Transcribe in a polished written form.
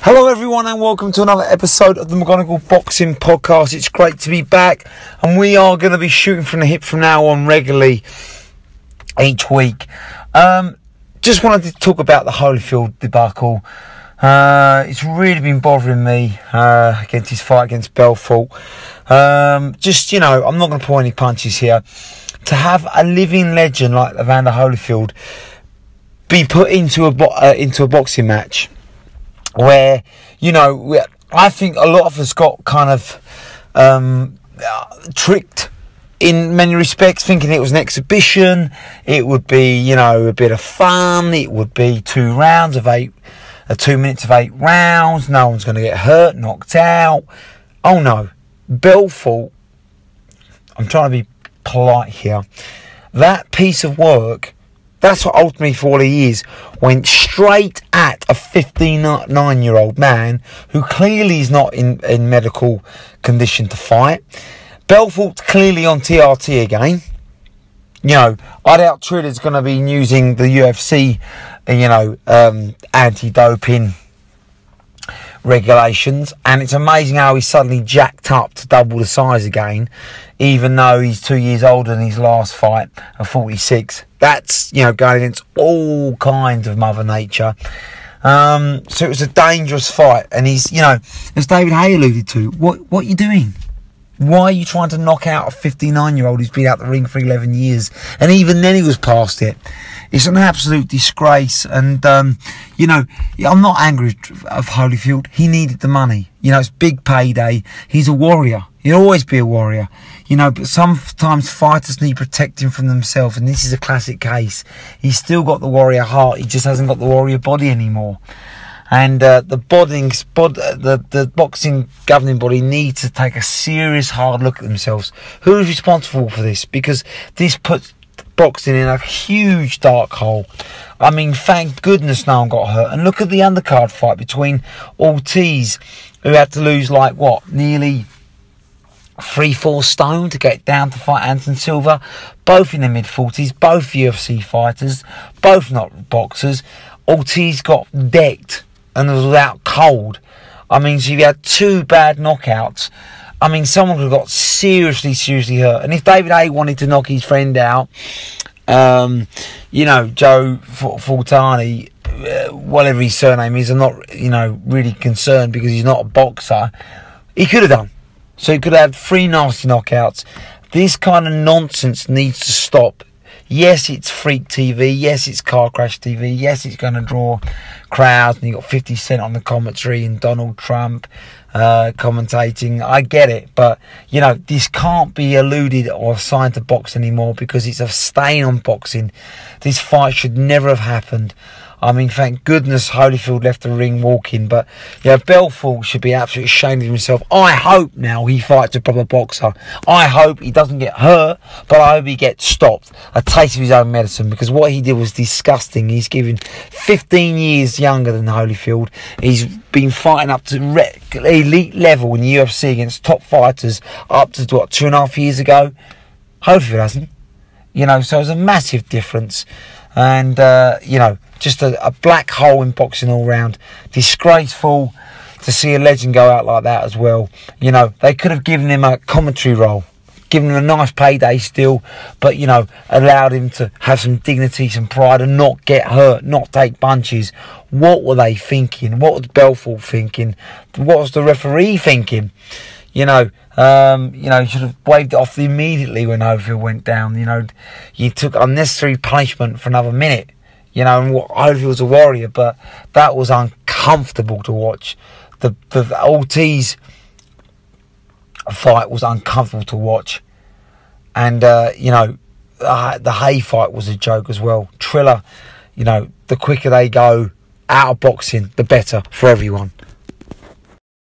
Hello everyone and welcome to another episode of the McGonagall Boxing Podcast. It's great to be back and we are going to be shooting from the hip from now on regularly each week. Just wanted to talk about the Holyfield debacle. It's really been bothering me against his fight against Belfort. I'm not going to pull any punches here. To have a living legend like Evander Holyfield be put into a boxing match where, I think a lot of us got kind of tricked in many respects, thinking it was an exhibition, it would be, a bit of fun, it would be 2 minutes of 8 rounds, no one's going to get hurt, knocked out. Oh no, Belfort, I'm trying to be polite here, that piece of work, that's what ultimately for all he is, went straight at a 59-year-old man who clearly is not in medical condition to fight. Belfort's clearly on TRT again. I doubt Triller's going to be using the UFC, anti-doping regulations, and it's amazing how he's suddenly jacked up to double the size again, even though he's 2 years older than his last fight of 46. That's, going against all kinds of Mother Nature. So it was a dangerous fight, and he's, as David Hay alluded to, what are you doing? Why are you trying to knock out a 59-year-old who's been out the ring for 11 years? And even then he was past it. It's an absolute disgrace. And, I'm not angry of Holyfield. He needed the money. It's big payday. He's a warrior. He'll always be a warrior. But sometimes fighters need protecting from themselves. And this is a classic case. He's still got the warrior heart. He just hasn't got the warrior body anymore. And the boxing governing body needs to take a serious hard look at themselves. Who is responsible for this? Because this puts boxing in a huge dark hole. I mean, thank goodness no one got hurt. And look at the undercard fight between Ortiz, who had to lose nearly 3-4 stone to get down to fight Anderson Silva. Both in their mid-40s, both UFC fighters, both not boxers. Ortiz got decked and was without cold. I mean, so you had 2 bad knockouts. I mean, someone could have got seriously hurt. And if David Hay wanted to knock his friend out, Joe Fortani, whatever his surname is, I'm not, really concerned because he's not a boxer. He could have done. So he could have had 3 nasty knockouts. This kind of nonsense needs to stop. Yes, it's freak TV. Yes, it's car crash TV. Yes, it's going to draw crowds. And you got 50 Cent on the commentary and Donald Trump commentating. I get it. But, this can't be alluded or assigned to boxing anymore because it's a stain on boxing. This fight should never have happened. I mean, thank goodness Holyfield left the ring walking. But, Belfort should be absolutely ashamed of himself. I hope now he fights a proper boxer. I hope he doesn't get hurt, but I hope he gets stopped. A taste of his own medicine, because what he did was disgusting. He's given 15 years younger than Holyfield. He's been fighting up to elite level in the UFC against top fighters up to, 2.5 years ago? Holyfield hasn't. So it's a massive difference. And, just a black hole in boxing all round. Disgraceful to see a legend go out like that as well. They could have given him a commentary role, given him a nice payday still, but, allowed him to have some dignity, some pride, and not get hurt, not take punches. What were they thinking? What was Belfort thinking? What was the referee thinking? He should have waved it off immediately when Holyfield went down. You took unnecessary punishment for another minute. And Holyfield's a warrior, but that was uncomfortable to watch. The Ortiz fight was uncomfortable to watch. And, the Hay fight was a joke as well. Triller, the quicker they go out of boxing, the better for everyone.